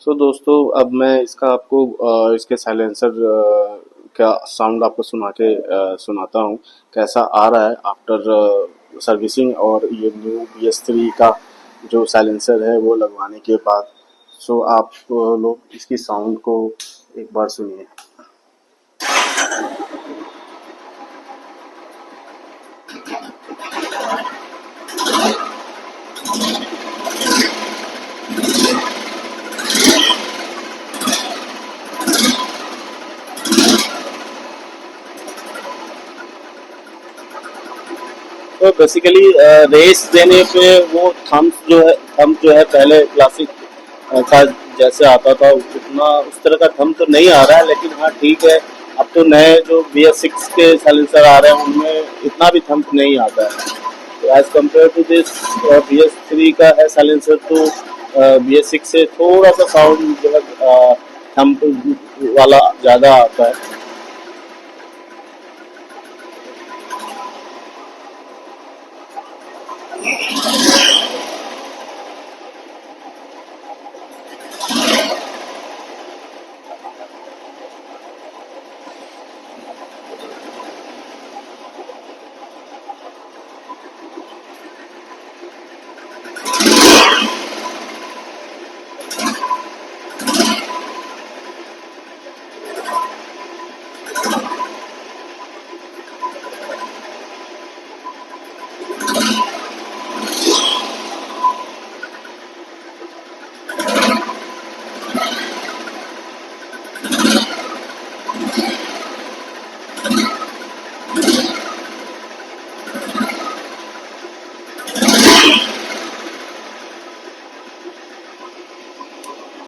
तो दोस्तों अब मैं इसका आपको इसके साइलेंसर का साउंड आपको सुनाता हूँ कैसा आ रहा है आफ्टर सर्विसिंग और ये न्यू BS3 का जो साइलेंसर है वो लगवाने के बाद। सो आप लोग इसकी साउंड को एक बार सुनिए। तो बेसिकली रेस देने पे वो थंब जो है पहले क्लासिक का जैसे आता था उतना उस तरह का थंब तो नहीं आ रहा है, लेकिन हाँ ठीक है। अब तो नए जो BS6 के साइलेंसर आ रहे हैं उनमें इतना भी थंब नहीं आता है। तो as compare to this BS3 का है साइलेंसर, तो BS6 से थोड़ा सा साउंड जो है थंब वाला ज़्यादा आता है।